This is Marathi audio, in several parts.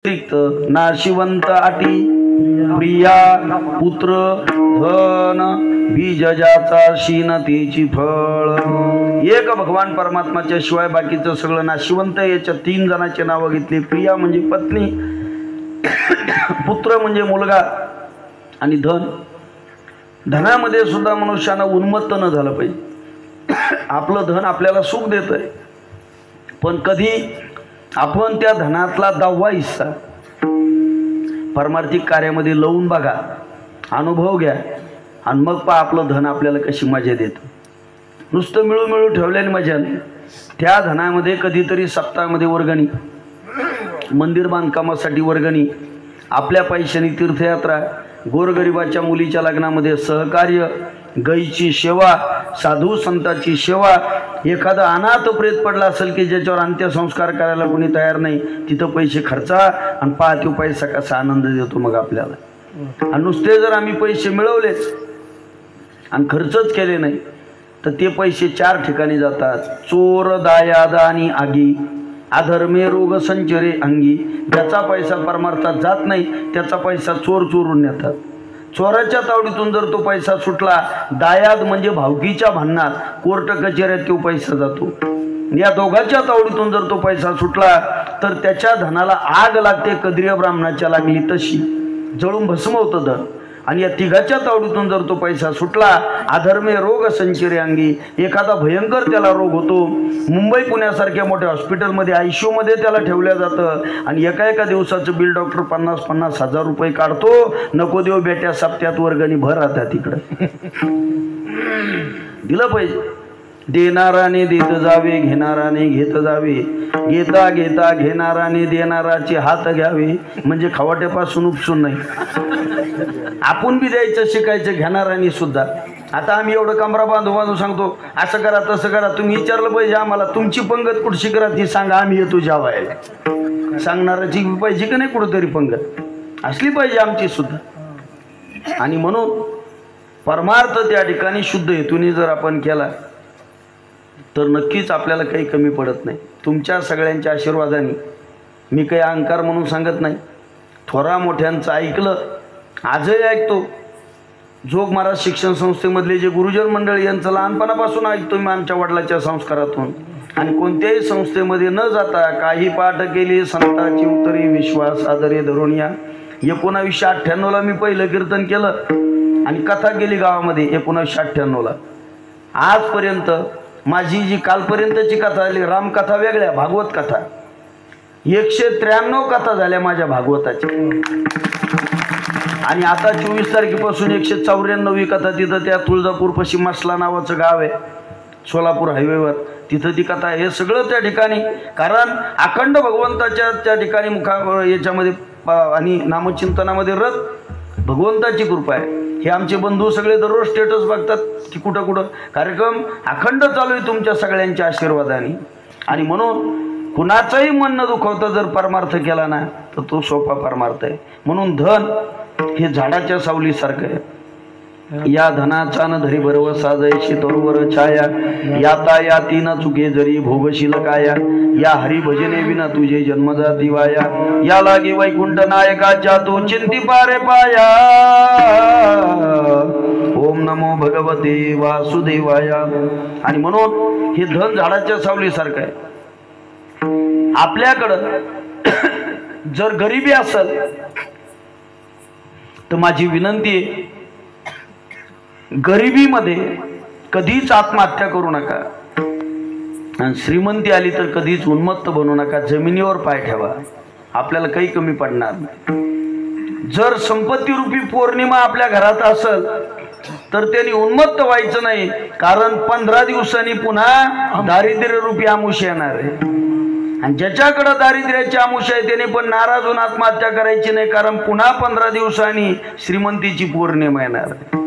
नाशिवंत आटी प्रिया पुत्र धन बीज ज्याचा शीनतेची फळ। एक भगवान परमात्माच्या शिवाय बाकीचं सगळं नाशिवंत। याच्या तीन जणांची नावं घेतली। प्रिया म्हणजे पत्नी, पुत्र म्हणजे मुलगा आणि धन। धनामध्ये सुद्धा मनुष्यानं उन्मत्त न झालं पाहिजे। आपलं धन आपल्याला सुख देतंय, पण कधी आपण त्या धनातला 10वा हिस्सा परमार्थिक कार्यामध्ये लावून बघा, अनुभव घ्या आणि मग पहा आपलं धन आपल्याला कशी मजा देतं। नुसतं मिळू मिळू ठेवलेली मजा नाही। त्या धनामध्ये कधीतरी सप्ताहामध्ये वर्गणी, मंदिर बांधकामासाठी वर्गणी, आपल्या पैशाने तीर्थयात्रा, गोरगरिबाच्या मुलीच्या लग्नामध्ये सहकार्य, गायीची सेवा, साधू संतांची सेवा, एखादा अनाथ प्रेत पडला असेल की ज्याच्यावर अंत्यसंस्कार करायला कोणी तयार नाही, तिथं पैसे खर्चा आणि पहा तो पैसा कसा आनंद देतो मग आपल्याला। आणि नुसते जर आम्ही पैसे मिळवलेच आणि खर्चच केले नाही तर ते पैसे 4 ठिकाणी जातात। चोर दायाद आणि आगी, अधर्मे रोग संचरे अंगी। ज्याचा पैसा परमार्थात जात नाही त्याचा पैसा चोर चोरून नेतात। चोराच्या तावडीतून जर तो पैसा सुटला, दायाद म्हणजे भावकीच्या भांडणात कोर्ट कचेऱ्यात तो पैसा जातो। या दोघांच्या तावडीतून जर तो पैसा सुटला तर त्याच्या धनाला आग लागते, कद्रीय ब्राह्मणाच्या लागली तशी, जळून भस्म होतं धन। आणि या तिघाच्या तावडीतून जर तो पैसा सुटला, अधर्मे रोग संचरे अंगी, एखादा भयंकर त्याला रोग होतो। मुंबई पुण्यासारख्या मोठ्या हॉस्पिटलमध्ये ICU मध्ये त्याला ठेवल्या जातं आणि एका दिवसाचं बिल डॉक्टर 50-50 हजार रुपये काढतो। नको देव बेट्या सप्त्यात वर्गणी भर आता तिकडं दिलं पाहिजे। देणाराने देत जावे, घेणाराने घेत जावे, घेता घेता घेणाराने देणाराचे हात घ्यावे। म्हणजे खवाट्यापासून उपसून नाही, आपण बी द्यायचं शिकायचं घेणाराने सुद्धा। आता आम्ही एवढं कमरा बांधू सांगतो, असं करा तसं करा, तुम्ही विचारलं पाहिजे आम्हाला तुमची पंगत कुठशी करा ती सांगा, आम्ही येतो जेवायला। सांगणाराची पाहिजे की नाही कुठंतरी पंगत असली पाहिजे आमची सुद्धा। आणि म्हणून परमार्थ त्या ठिकाणी शुद्ध हेतूने जर आपण केला तर नक्कीच आपल्याला काही कमी पडत नाही। तुमच्या सगळ्यांच्या आशीर्वादाने, मी काही अहंकार म्हणून सांगत नाही, थोरा मोठ्यांचं ऐकलं, आजही ऐकतो। जोग महाराज शिक्षण संस्थेमधले जे गुरुजन मंडळी यांचं लहानपणापासून ऐकतो मी आमच्या वडिलांच्या संस्कारातून। आणि कोणत्याही संस्थेमध्ये न जाता काही पाठ केली संतांची उत्तरी विश्वास आदरे धरून या। 1998ला मी पहिलं कीर्तन केलं आणि कथा गेली गावामध्ये 1998ला। आजपर्यंत माझी जी कालपर्यंतची कथा आली, रामकथा वेगळ्या, भागवत कथा 193 कथा झाल्या माझ्या भागवताच्या। आणि आता 24 तारखेपासून 194वी कथा तिथं त्या तुळजापूर पश्चिम मसला नावाचं गाव आहे, सोलापूर हायवेवर, तिथं ती कथा। हे सगळं त्या ठिकाणी, कारण अखंड भगवंताच्या त्या ठिकाणी याच्यामध्ये आणि नामचिंतनामध्ये रत भगवंताची कृपा आहे। हे आमचे बंधू सगळे दररोज स्टेटस बघतात की कुठं कुठं कार्यक्रम अखंड चालू आहे तुमच्या सगळ्यांच्या आशीर्वादाने। आणि म्हणून कुणाचंही मन न दुखवता जर परमार्थ केला ना तर तो सोपा परमार्थ आहे। म्हणून धन हे झाडाच्या सावलीसारखं आहे। या धनाचा न धरी भरवसा जैशी तरुवर छाया, याता याती न चुके जरी भोगशील काया। या हरी भजने विना तुझे जन्मजाती वाया, या लागी वैकुंठ नायकाच्या तू चिंती पारे पाया। ओम नमो भगवते वासुदेवाया। आणि म्हणून हे धन झाडाच्या सावलीसारखं आहे। आपल्याकडं जर गरिबी असेल तर माझी विनंती आहे, गरिबीमध्ये कधीच आत्महत्या करू नका आणि श्रीमंती आली तर कधीच उन्मत्त बनू नका। जमिनीवर पाय ठेवा, आपल्याला काही कमी पडणार नाही। जर संपत्ती रूपी पौर्णिमा आपल्या घरात असेल तर त्यांनी उन्मत्त व्हायचं नाही, कारण 15 दिवसांनी पुन्हा दारिद्र्य रूपी आमुष येणार आहे। आणि ज्याच्याकडे दारिद्र्याची आमुष आहे त्याने पण नाराज होऊन आत्महत्या करायची नाही, कारण पुन्हा 15 दिवसांनी श्रीमंतीची पौर्णिमा येणार आहे।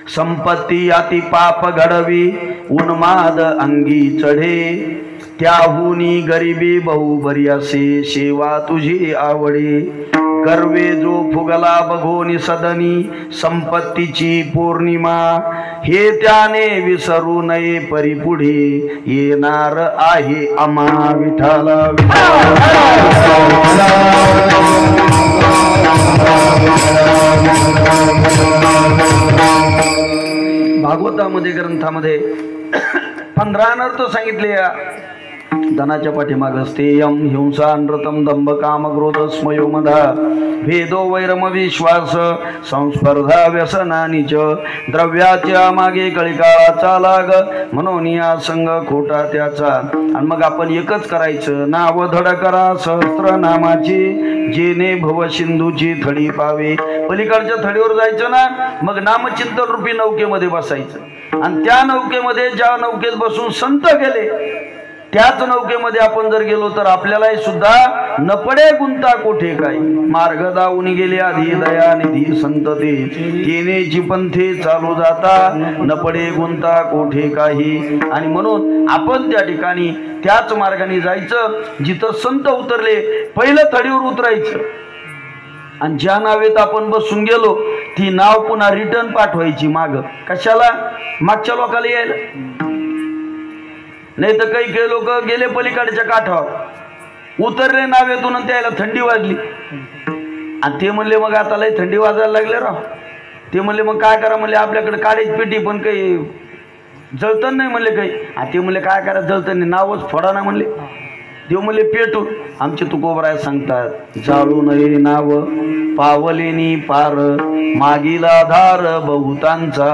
संपत्ती अति पाप घडवी, उन्माद अंगी चढे, त्याहुनी गरिबी बहु बरी असे, सेवा तुझी आवडे। गर्वे जो फुगला बघोनी सदनी संपत्तीची पौर्णिमा, हे त्याने विसरू नये परिपुढे येणार आहे आम्हा विठाला. भागवतामध्ये ग्रंथामध्ये 15 अनर्थ सांगितले. धनाच्या पाठीमाग स्थेयम हिंसा नृतम दंभ काम क्रोध स्मयो मधा भेदो वैरम विश्वास संस्पर्धा व्यसनानी च द्रव्याच्या मागे कळिकाळाचा लाग म्हणून या संग खोटा त्याचा. आणि मग आपण एकच करायचं, नाव धड करा सहस्त्र नामाची जेने भव सिंधूची थडी पावे. पलीकडच्या थडीवर जायचं ना, मग नामचिंतन रूपी नौकेमध्ये बसायचं. आणि त्या नौकेमध्ये ज्या नौकेत बसून संत गेले त्याच नौकेमध्ये आपण जर गेलो तर आपल्यालाही सुद्धा न पडे गुंता कोठे काय. मार्ग दावून गेले आधी दया निधी संतते केनेची पंथे चालू जाता न पडे गुंता कोठे काही. आणि म्हणून आपण त्या ठिकाणी त्याच मार्गाने जायचं जिथं संत उतरले पहिलं थडीवर उतरायचं. आणि ज्या नावेत आपण बसून गेलो ती नाव पुन्हा रिटर्न पाठवायची माग. कशाला? मागच्या लोकांना यायला. नाही तर काही लोक गेले पलीकडच्या काठावर उतरले नावेतून आणि त्याला थंडी वाजली आणि ते म्हणले मग आता लय थंडी वाजायला लागले राव. ते म्हणले मग काय करा म्हणले, आपल्याकडे काढायची पेटी पण काही जळतण नाही म्हणले काही. ते म्हणले काय करा जळतण नाही, नावच फोडा ना म्हणले. देव म्हणले पेटून. आमचे तुकोबराय सांगतात जाळू नये नाव पावलेनी पार मागील आधार बहुतांचा.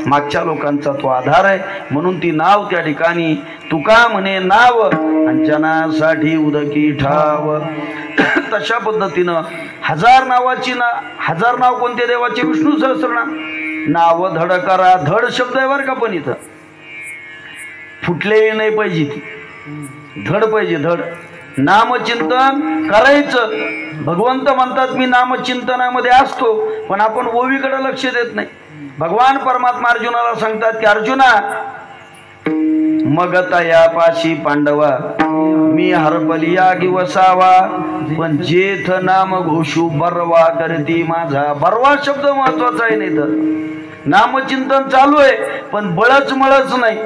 मागच्या लोकांचा तो आधार आहे म्हणून ती नाव त्या ठिकाणी तुका म्हणे नाव अंजनासाठी उदकी ठाव. तशा पद्धतीनं हजार नाव कोणते देवाचे? विष्णू सहस्रनाम. नाव धड करा, धड शब्द आहे बरं का, पण इथं फुटलेली नाही पाहिजे ती, धड पाहिजे, धड. नामचिंतन करायचं. भगवंत म्हणतात मी नामचिंतनामध्ये असतो, पण आपण ओवीकडे लक्ष देत नाही. भगवान परमात्मा अर्जुनाला सांगतात की अर्जुना मग तया पाशी पांडवा मी हरपलिया गी वसावा, पण जेथ नाम घोषू बरवा करती माझा. बरवा शब्द महत्वाचा आहे. नाही तर नामचिंतन चालू आहे पण बळच मळच नाही,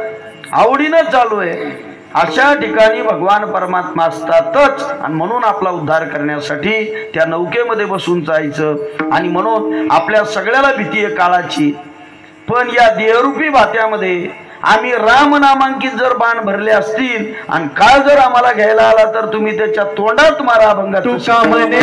आवडीनं चालू आहे. अशा ठिकाणी भगवान परमात्मा असतातच. आणि म्हणून आपला उद्धार करण्यासाठी त्या नौकेमध्ये बसून जायचं. आणि म्हणून आपल्या सगळ्याला भीती आहे काळाची, पण या देहरूपी भात्यामध्ये आम्ही रामनामांकित जर बाण भरले असतील आणि काळ जर आम्हाला घ्यायला आला तर तुम्ही त्याच्या तोंडात मारा अभंगात. तुका म्हणे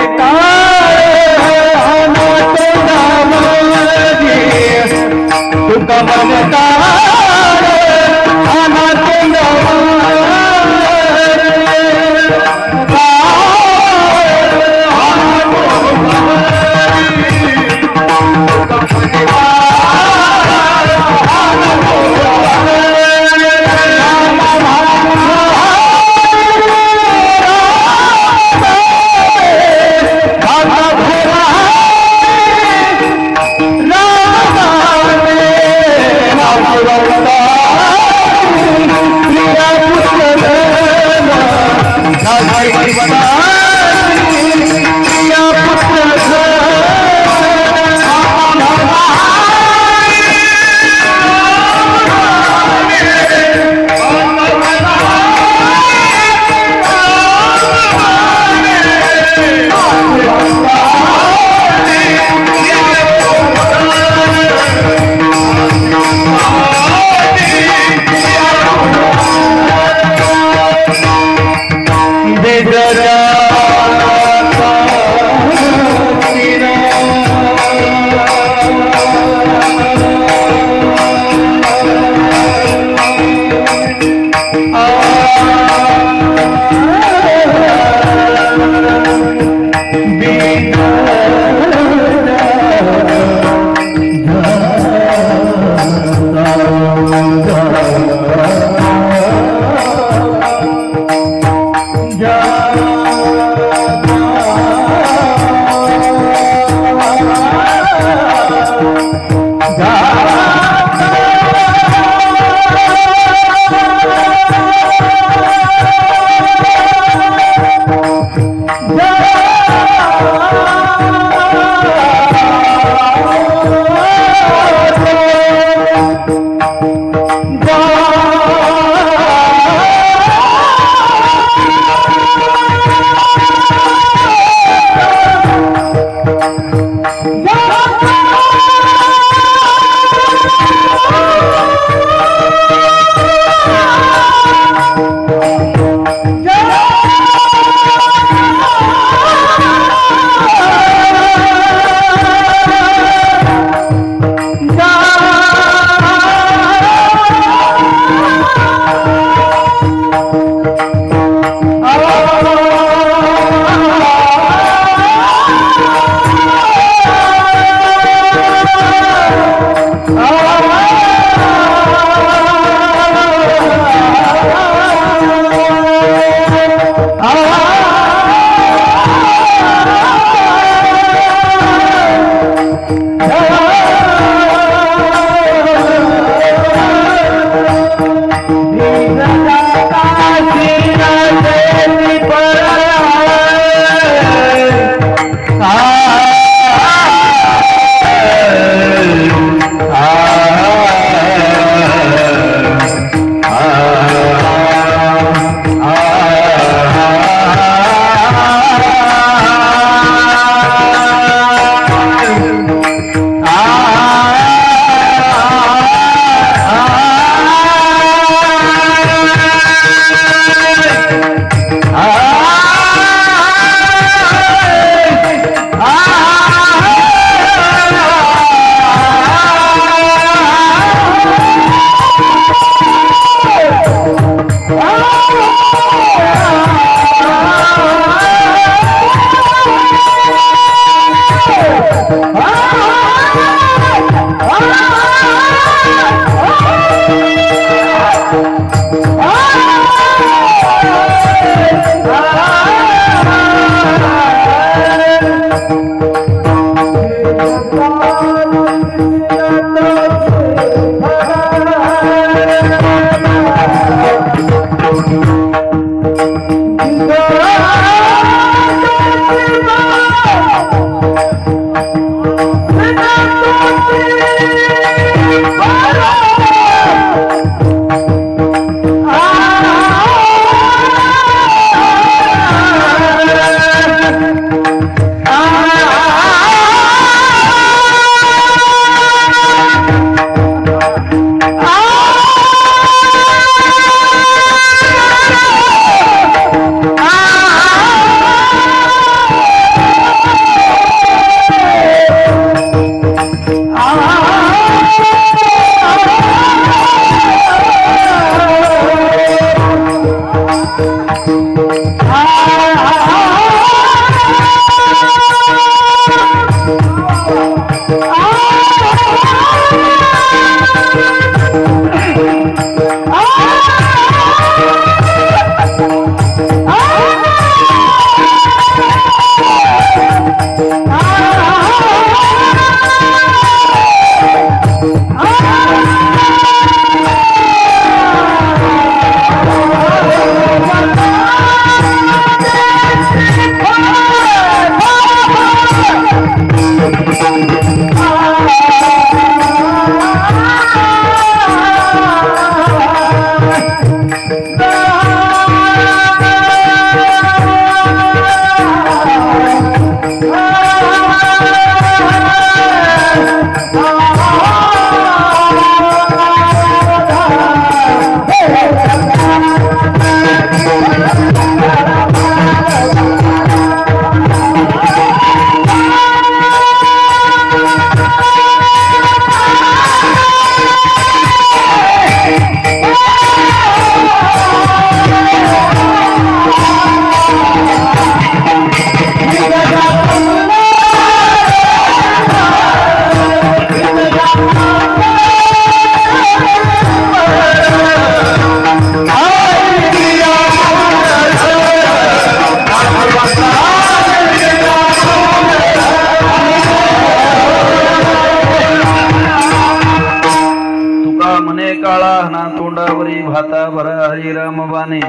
माने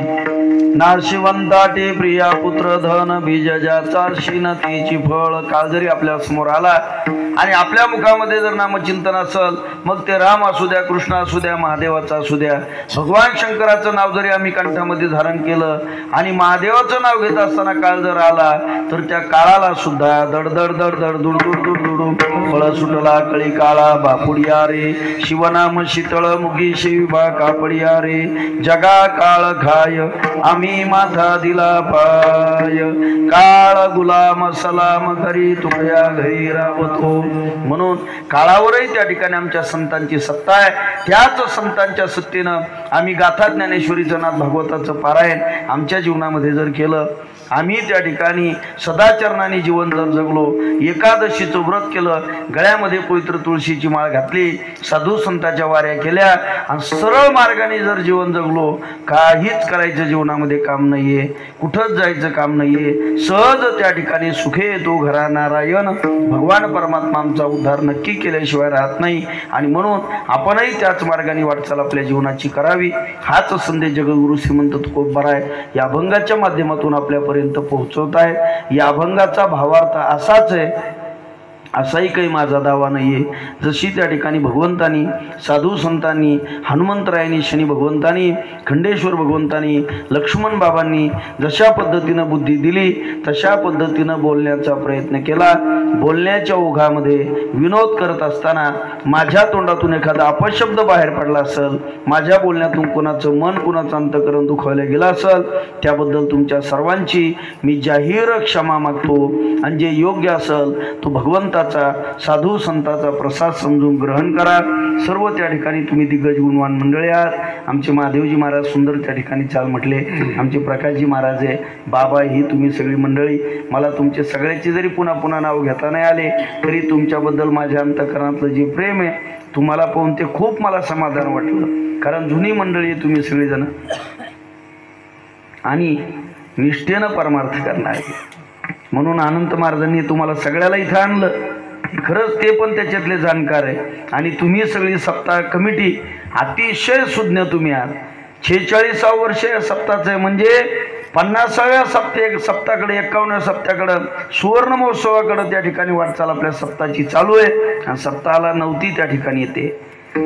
नाशिवंताटे प्रिया पुत्र धन बीज ज्याचा शीनतेची फळ. काळ जरी आपल्या समोर आला आणि आपल्या मुखामध्ये जर नामचिंतन असेल, मग ते राम असू द्या, कृष्ण असू द्या, महादेवाचा असू द्या, भगवान शंकराचं नाव जरी आम्ही कंठामध्ये धारण केलं आणि महादेवाचं नाव घेत असताना काळ जर आला, तर त्या काळाला सुद्धा दडदड दडदड दुडदुड दुडदुड फळ सुटला कळी काळा बापुडिया रे. शिवनाम शीतळ मुगी शिवा कापडिया रे. जगा काळ घाय आम्ही माथा दिला पाय. काळ गुलाम सलाम करी तुकया घरी रावतो. म्हणून काळावरही त्या ठिकाणी आमच्या संतांची सत्ता आहे. त्याच संतांच्या सत्तेनं आम्ही गाथा ज्ञानेश्वरीचं नाथ भागवताचं पारायण आमच्या जीवनामध्ये जर केलं, आम्ही त्या ठिकाणी सदाचरणाने जीवन जर जगलो, एकादशीचं व्रत केलं, गळ्यामध्ये पवित्र तुळशीची माळ घातली, साधू संतांच्या वाऱ्या केल्या आणि सरळ मार्गाने जर जीवन जगलो, काहीच करायचं जीवनामध्ये काम नाहीये, कुठंच जायचं काम नाहीये, सहज त्या ठिकाणी सुखे येतो घरा नारायण. भगवान परमात्मा आमचा उद्धार नक्की केल्याशिवाय राहत नाही. आणि म्हणून आपणही त्याच मार्गाने वाटचाल आपल्या जीवनाची करावी. हाच संदेश जगद्गुरु श्रीमंत तुकोबराय या अभंगाच्या माध्यमातून आपल्यापर्यंत पोहोचवत आहे. या अभंगाचा भावार्थ असाच आहे, असाही काही माझा दावा नाहीये. जशी त्या ठिकाणी भगवंतानी, साधू संतांनी, हनुमंतरायांनी, शनी भगवंतांनी, खंडेश्वर भगवंतांनी, लक्ष्मण बाबांनी जशा पद्धतीनं बुद्धी दिली, तशा पद्धतीनं बोलण्याचा प्रयत्न केला. बोलण्याच्या ओघामध्ये विनोद करत असताना माझ्या तोंडातून एखादा अपशब्द बाहेर पडला असेल, माझ्या बोलण्यातून कोणाचं मन, कोणाचं अंतकरण दुखावलं गेलं असेल, त्याबद्दल तुमच्या सर्वांची मी जाहीर क्षमा मागतो. आणि जे योग्य असेल तो भगवंता, साधू संतांचा प्रसाद समजून ग्रहण करा. सर्व त्या ठिकाणी तुम्ही दिग्गज गुणवान मंडळी आहात. आमचे महादेवजी महाराज सुंदर त्या ठिकाणी चाल म्हटले, आमचे प्रकाशजी महाराज आहे, बाबा, ही तुम्ही सगळी मंडळी. मला तुमचे सगळ्याचे जरी पुन्हा पुन्हा नाव घेता नाही आले, तरी तुमच्याबद्दल माझ्या अंतःकरणातलं जे प्रेम आहे तुम्हाला पाहून ते खूप मला समाधान वाटलं. कारण जुनी मंडळी आहे तुम्ही सगळेजण आणि निष्ठेनं परमार्थ करणार. म्हणून अनंत महाराजांनी तुम्हाला सगळ्याला इथं आणलं. खरंच ते पण त्याच्यातले जाणकार आहे. आणि तुम्ही सगळी सप्ताह कमिटी अतिशय सुज्ञ तुम्ही आहात. 46 वर्ष या सप्ताहाचं आहे, म्हणजे 50व्या सप्ताहाकडे 51व्या सप्ताहाकडं सुवर्ण महोत्सवाकडं त्या ठिकाणी वाटचाल आपल्या सप्ताहाची चालू आहे. आणि सप्ताहाला 9 त्या ठिकाणी येते.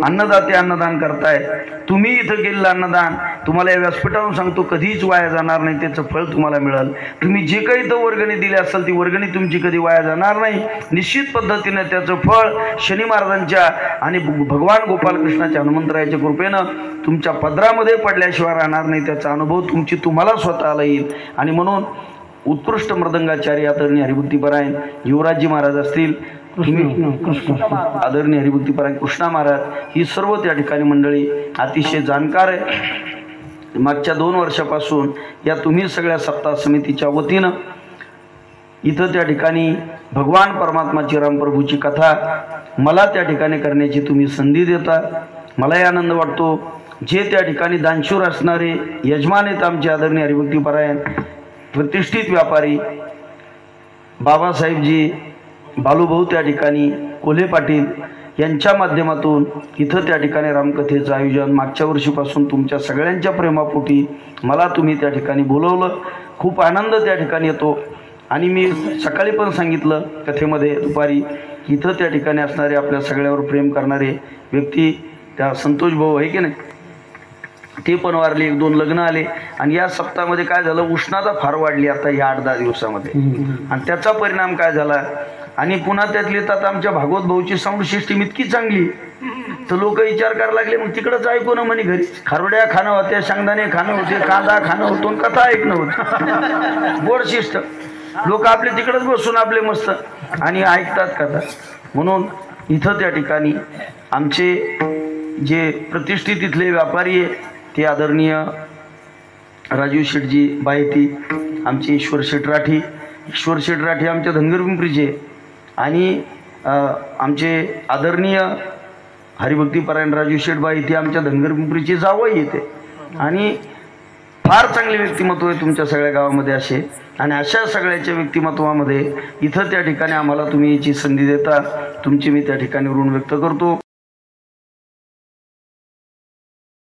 अन्नदाते अन्नदान करताय तुम्ही. इथं केलेलं अन्नदान तुम्हाला या व्यासपीठावरून सांगतो कधीच वाया जाणार नाही, त्याचं फळ तुम्हाला मिळेल. तुम्ही जे काही इथं वर्गणी दिली असेल ती वर्गणी तुमची कधी वाया जाणार नाही. निश्चित पद्धतीने त्याचं फळ शनी महाराजांच्या आणि भगवान गोपालकृष्णाच्या, हनुमंतरायाच्या कृपेनं तुमच्या पदरामध्ये पडल्याशिवाय राहणार नाही. त्याचा अनुभव तुम्हाला स्वतःला येईल. आणि म्हणून उत्कृष्ट मृदंगाचार्य आदरणीय हरिभक्तीपरायण युवराजजी महाराज असतील, आदरणीय हरिभक्तीपरायण कृष्णा महाराज, ही सर्व त्या ठिकाणी मंडळी अतिशय जाणकार आहे. मागच्या 2 वर्षापासून या तुम्ही सगळ्या सप्ताह समितीच्या वतीनं इथं त्या ठिकाणी भगवान परमात्माची रामप्रभूची कथा मला त्या ठिकाणी करण्याची तुम्ही संधी देता. मलाही आनंद वाटतो. जे त्या ठिकाणी दानशूर असणारे यजमान आहेत आमचे आदरणीय हरिभक्तीपरायण प्रतिष्ठित व्यापारी बाबासाहेबजी, बालूभाऊ त्या ठिकाणी, कोल्हे पाटील यांच्या माध्यमातून इथं त्या ठिकाणी रामकथेचं आयोजन मागच्या वर्षीपासून तुमच्या सगळ्यांच्या प्रेमापोटी मला तुम्ही त्या ठिकाणी बोलवलं. खूप आनंद त्या ठिकाणी येतो. आणि मी सकाळी पण सांगितलं कथेमध्ये दुपारी, इथं त्या ठिकाणी असणारे आपल्या सगळ्यावर प्रेम करणारे व्यक्ती, त्या संतोष भाऊ आहे की नाही, ते पण वारले. 1-2 लग्न आले. आणि या सप्ताहामध्ये काय झालं, उष्णता फार वाढली आता या 8-10 दिवसामध्ये. आणि त्याचा परिणाम काय झाला. आणि पुन्हा त्यातली तर आमच्या भागवत भाऊची साऊंड सिस्टीम इतकी चांगली, तर लोक विचार करायला लागले मग तिकडंच ऐकू ना म्हणे, घरी खारोड्या खाणं होत्या, शेंगदाणे खाणं होते, कांदा खाणं होतो, कथा ऐकणं होतं. गोड सिस्टम. लोक आपले तिकडंच बसून आपले मस्त आणि ऐकतात कथा. म्हणून इथं त्या ठिकाणी आमचे जे प्रतिष्ठित इथले व्यापारी आहे ते आदरणीय राजू शेठजी बायती, आमचे ईश्वर शेठ राठी. ईश्वर शेठ राठी आमच्या धनगर पिंपरीचे आणि आमचे आदरणीय हरिभक्तीपरायण राजू शेठ बायती आमच्या धनगर पिंपरीचे जावई येते. आणि फार चांगले व्यक्तिमत्व आहे तुमच्या सगळ्या गावामध्ये असे. आणि अशा सगळ्याच्या व्यक्तिमत्वामध्ये इथं त्या ठिकाणी आम्हाला तुम्ही याची संधी देता, तुमची मी त्या ठिकाणी ऋण व्यक्त करतो.